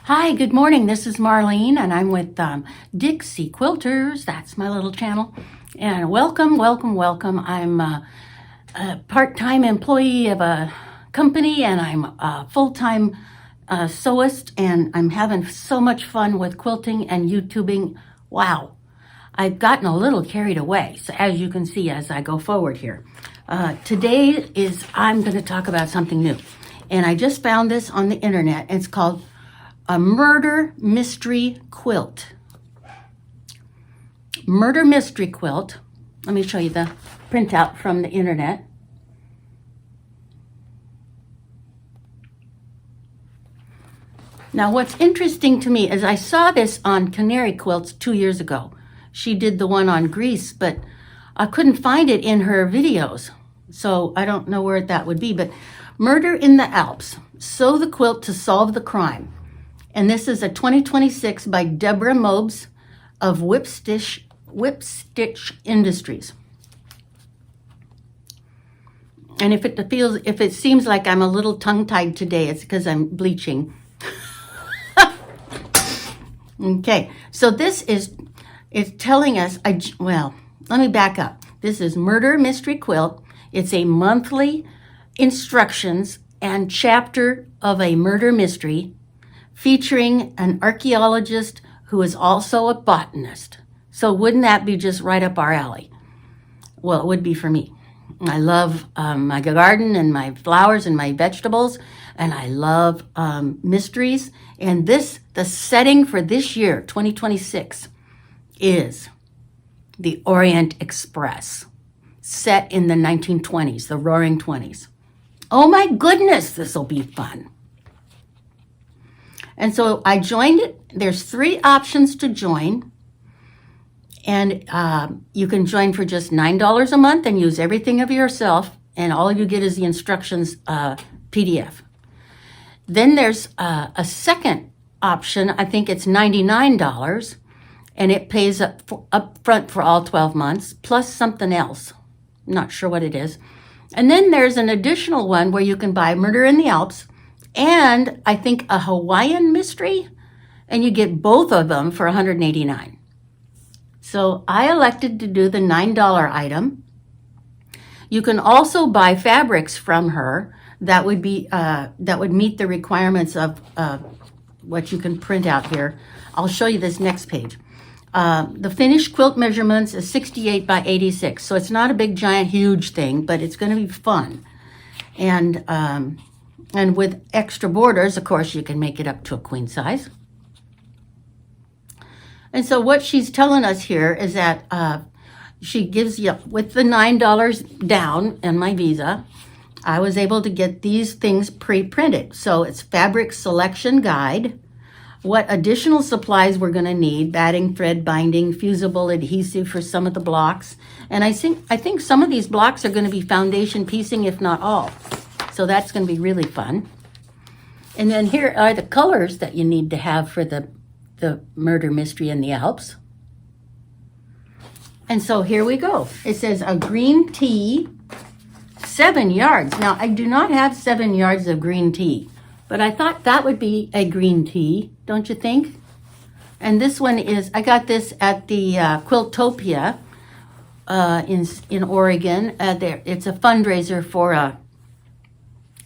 Hi, good morning. This is Marlene, and I'm with Dixie Quilters. That's my little channel. And welcome, welcome, welcome. I'm a part-time employee of a company, and I'm a full-time sewist, and I'm having so much fun with quilting and YouTubing. Wow. I've gotten a little carried away, so as you can see as I go forward here. Today I'm going to talk about something new. And I just found this on the internet. It's called a murder mystery quilt. Murder mystery quilt. Let me show you the printout from the internet. Now, what's interesting to me is I saw this on Canary Quilts 2 years ago. She did the one on Greece, but I couldn't find it in her videos. So I don't know where that would be, but Murder in the Alps. Sew the quilt to solve the crime. And this is a 2026 by Deborah Mobes of Whip Stitch Industries. And if it seems like I'm a little tongue-tied today, it's because I'm bleaching. Okay, so it's telling us, let me back up. This is Murder Mystery Quilt. It's a monthly instructions and chapter of a murder mystery featuring an archaeologist who is also a botanist. So wouldn't that be just right up our alley? Well, it would be for me. I love my garden and my flowers and my vegetables, and I love mysteries. And the setting for this year, 2026, is the Orient Express, set in the 1920s, the Roaring '20s. Oh my goodness, this will be fun. And so I joined it. There's 3 options to join. And you can join for just $9 a month and use everything of yourself. And all you get is the instructions PDF. Then there's a second option. I think it's $99. And it pays up front for all 12 months, plus something else. I'm not sure what it is. And then there's an additional one where you can buy Murder in the Alps and I think a Hawaiian mystery, and you get both of them for $189. So I elected to do the $9 item. You can also buy fabrics from her that would meet the requirements of what you can print out here. I'll show you this next page. The finished quilt measurements is 68 by 86. So it's not a big, giant, huge thing, but it's going to be fun. And with extra borders, of course, you can make it up to a queen size. And so what she's telling us here is that she gives you, with the $9 down and my Visa, I was able to get these things pre-printed. So it's fabric selection guide, what additional supplies we're going to need, batting, thread, binding, fusible adhesive for some of the blocks. And I think some of these blocks are going to be foundation piecing, if not all. So that's going to be really fun. And then here are the colors that you need to have for the murder mystery in the Alps. And so here we go. It says a green tea, 7 yards. Now, I do not have 7 yards of green tea, but I thought that would be a green tea, don't you think? And this one I got this at the Quiltopia in Oregon. It's a fundraiser for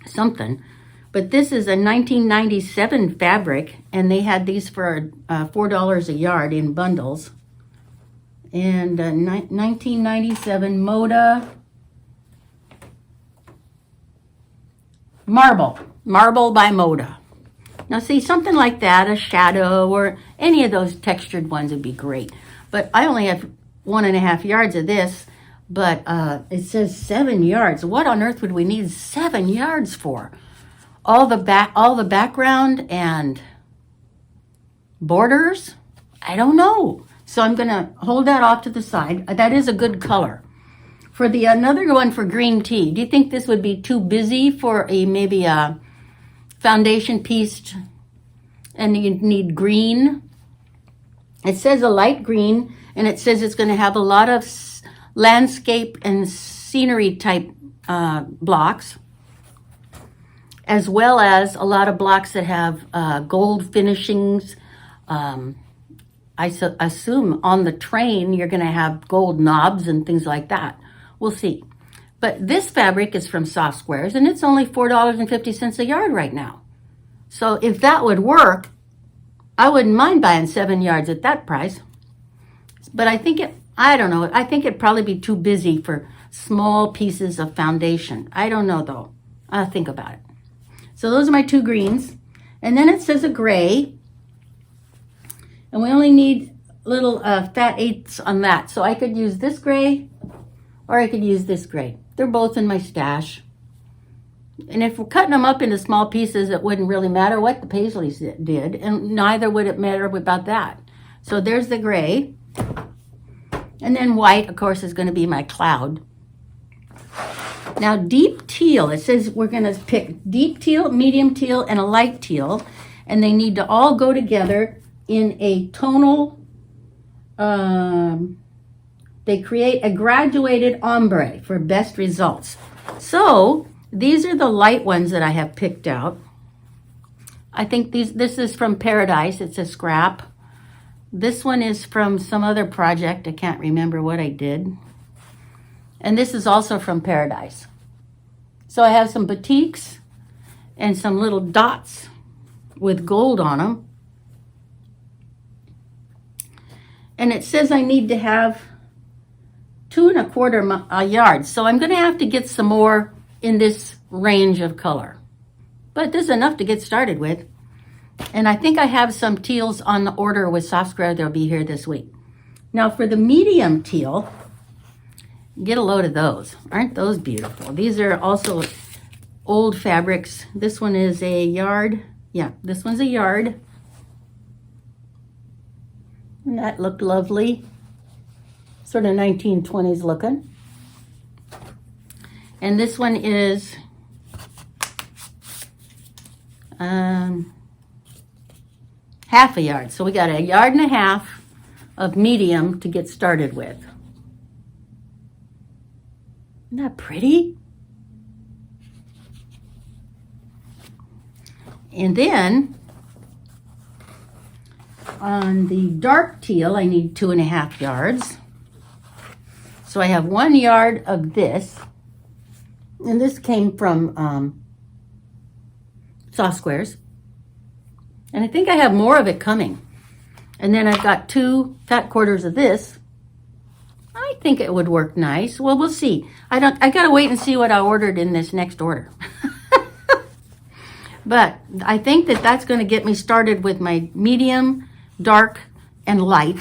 something. But this is a 1997 fabric, and they had these for $4 a yard in bundles. And 1997 Moda Marble by Moda. Now see, something like that, a shadow or any of those textured ones would be great. But I only have 1.5 yards of this, but it says 7 yards. What on earth would we need 7 yards for? All the background and borders? I don't know. So I'm going to hold that off to the side. That is a good color. For the another one for green tea, do you think this would be too busy for maybe a foundation piece and you need green? It says a light green, and it says it's going to have a lot of landscape and scenery type blocks. as well as a lot of blocks that have gold finishings. Assume on the train you're going to have gold knobs and things like that. We'll see. But this fabric is from Soft Squares, and it's only $4.50 a yard right now. So if that would work, I wouldn't mind buying 7 yards at that price. But I don't know. I think it'd probably be too busy for small pieces of foundation. I don't know though. I'll think about it. So those are my 2 greens. And then it says a gray. And we only need little fat eighths on that. So I could use this gray or I could use this gray. They're both in my stash. And if we're cutting them up into small pieces, it wouldn't really matter what the paisleys did. And neither would it matter about that. So there's the gray. And then white, of course, is going to be my cloud. Now, deep teal. It says we're going to pick deep teal, medium teal, and a light teal. And they need to all go together in a tonal, they create a graduated ombre for best results. So these are the light ones that I have picked out. I think this is from Paradise. It's a scrap. This one is from some other project. I can't remember what I did. And this is also from Paradise. So I have some batiks and some little dots with gold on them. And it says I need to have 2 1/4 yards. So I'm going to have to get some more in this range of color. But this is enough to get started with. And I think I have some teals on the order with Soft Square. They'll be here this week. Now for the medium teal, get a load of those. Aren't those beautiful? These are also old fabrics. This one is a yard. Yeah, this one's a yard. And that looked lovely. Sort of 1920s looking. And this one is half a yard. So we got 1.5 yards of medium to get started with. Isn't that pretty? And then on the dark teal, I need 2.5 yards. So I have 1 yard of this. And this came from Soft Squares. And I think I have more of it coming. And then I've got 2 fat quarters of this. I think it would work nice. Well, we'll see. I gotta wait and see what I ordered in this next order. But I think that that's going to get me started with my medium, dark, and light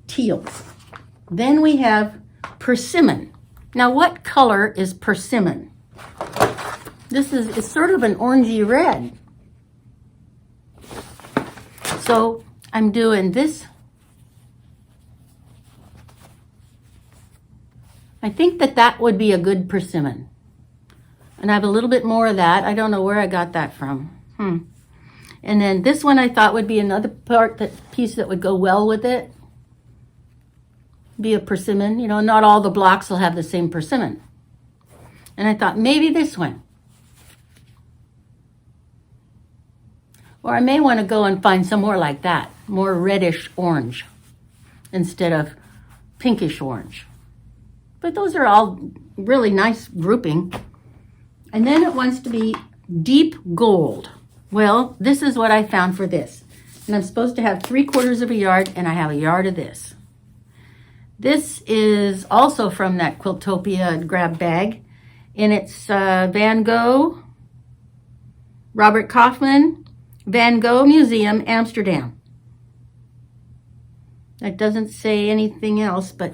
teals. Then we have persimmon. Now, what color is persimmon? It's sort of an orangey red. So I'm doing this. I think that would be a good persimmon. And I have a little bit more of that. I don't know where I got that from. And then this one I thought would be another piece that would go well with it. Be a persimmon. You know, not all the blocks will have the same persimmon. And I thought maybe this one. Or I may want to go and find some more like that. More reddish orange instead of pinkish orange. But those are all really nice grouping. And then it wants to be deep gold. Well, this is what I found for this. And I'm supposed to have 3/4 yard, and I have 1 yard of this. This is also from that Quiltopia grab bag. And it's Van Gogh, Robert Kaufman, Van Gogh Museum, Amsterdam. It doesn't say anything else, but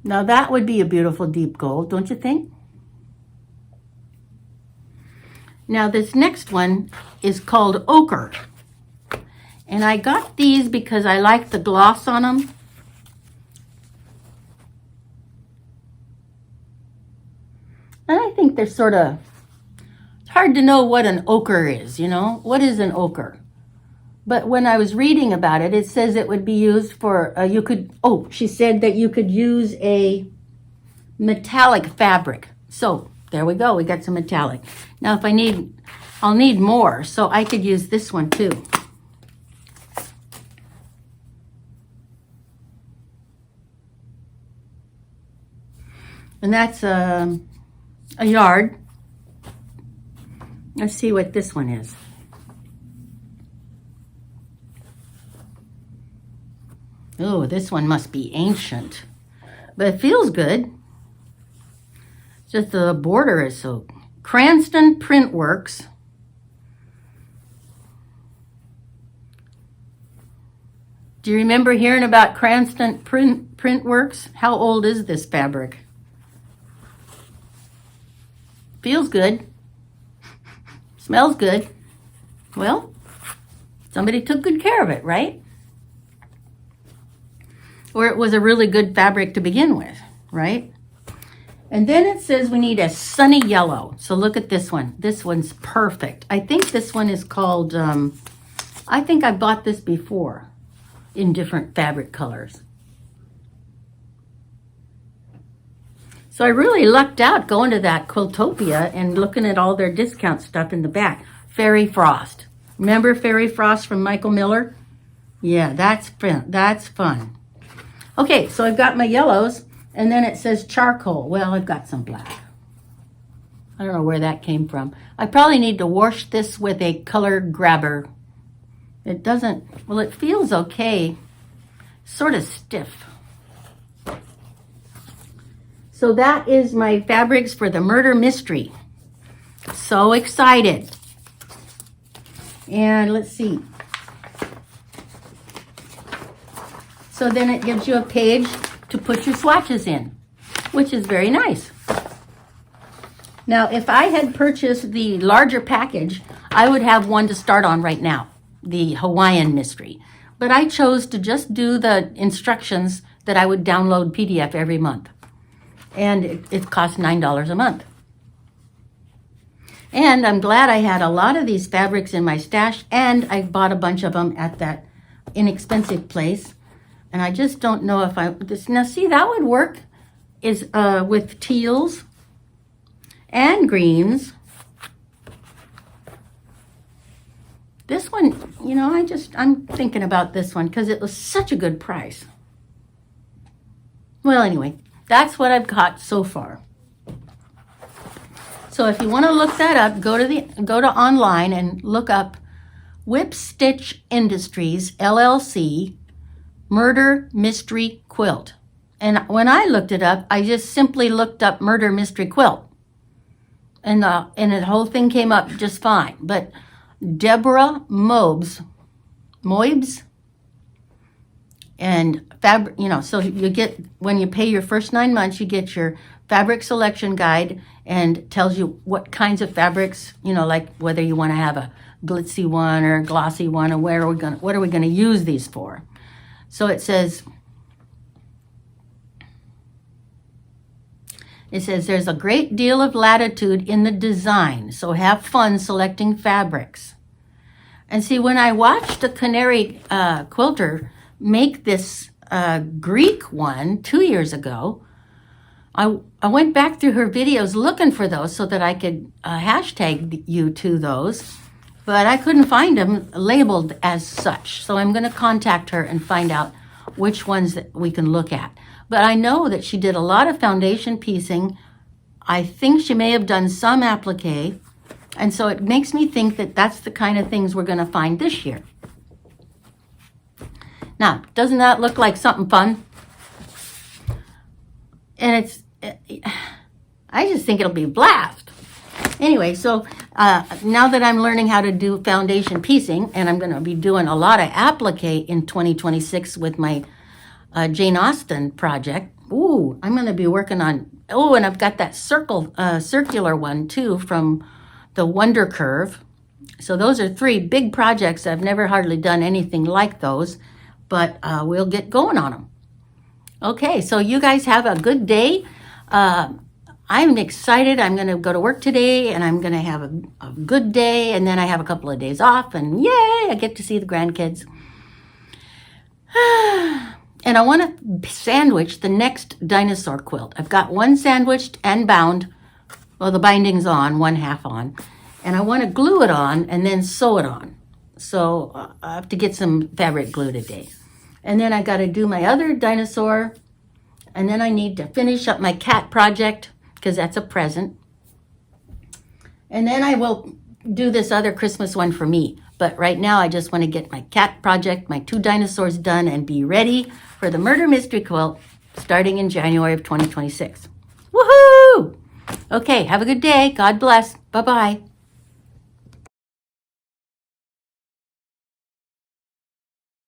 now that would be a beautiful deep gold, don't you think? Now this next one is called ochre. And I got these because I like the gloss on them. And I think they're sort of, it's hard to know what an ochre is, you know? What is an ochre? But when I was reading about it, it says it would be used for, she said that you could use a metallic fabric. So there we go. We got some metallic. Now if I'll need more. So I could use this one too. And that's a yard. Let's see what this one is. Oh, this one must be ancient, but it feels good. Just the border is so. Cranston Printworks. Do you remember hearing about Cranston Printworks? How old is this fabric? Feels good. Smells good. Well, somebody took good care of it, right? Or it was a really good fabric to begin with, right? And then it says we need a sunny yellow. So look at this one. This one's perfect. I think this one is called, I think I bought this before in different fabric colors. So I really lucked out going to that Quiltopia and looking at all their discount stuff in the back. Fairy Frost. Remember Fairy Frost from Michael Miller? Yeah, that's fun. Okay, so I've got my yellows, and then it says charcoal. Well, I've got some black. I don't know where that came from. I probably need to wash this with a color grabber. It doesn't, well, it feels okay. Sort of stiff. So that is my fabrics for the murder mystery. So excited. And let's see. So then it gives you a page to put your swatches in, which is very nice. Now, if I had purchased the larger package, I would have one to start on right now, the Hawaiian mystery. But I chose to just do the instructions that I would download PDF every month. And it cost $9 a month. And I'm glad I had a lot of these fabrics in my stash, and I bought a bunch of them at that inexpensive place. And I just don't know if now see, that would work is with teals and greens. This one, you know, I'm thinking about this one because it was such a good price. Well, anyway, that's what I've got so far. So if you want to look that up, go to online and look up Whip Stitch Industries, LLC, Murder Mystery Quilt. And when I looked it up, I just simply looked up Murder Mystery Quilt. And the whole thing came up just fine. But Deborah Moibs, and fabric, you know, so you get, when you pay your first 9 months, you get your fabric selection guide and tells you what kinds of fabrics, you know, like whether you want to have a glitzy one or a glossy one, or what are we going to use these for. So it says there's a great deal of latitude in the design, so have fun selecting fabrics. And see, when I watched a Canary quilter make this Greek one 2 years ago, I went back through her videos looking for those so that I could hashtag you to those, but I couldn't find them labeled as such. So I'm going to contact her and find out which ones that we can look at. But I know that she did a lot of foundation piecing. I think she may have done some applique. And so it makes me think that that's the kind of things we're going to find this year. Now, doesn't that look like something fun? And I just think it'll be a blast. Anyway, so now that I'm learning how to do foundation piecing, and I'm going to be doing a lot of applique in 2026 with my Jane Austen project. Ooh, I'm going to be working on, and I've got that circular one too from the Wonder Curve. So those are 3 big projects. I've never hardly done anything like those, but we'll get going on them. Okay, so you guys have a good day. I'm excited. I'm going to go to work today, and I'm going to have a good day, and then I have a couple of days off, and yay, I get to see the grandkids. And I want to sandwich the next dinosaur quilt. I've got one sandwiched and bound. Well, the binding's on, one half on. And I want to glue it on and then sew it on. So I have to get some fabric glue today. And then I got to do my other dinosaur. And then I need to finish up my cat project because that's a present. And then I will do this other Christmas one for me. But right now I just want to get my cat project, my 2 dinosaurs done, and be ready for the Murder Mystery Quilt starting in January of 2026. Woohoo! Okay, have a good day. God bless. Bye-bye.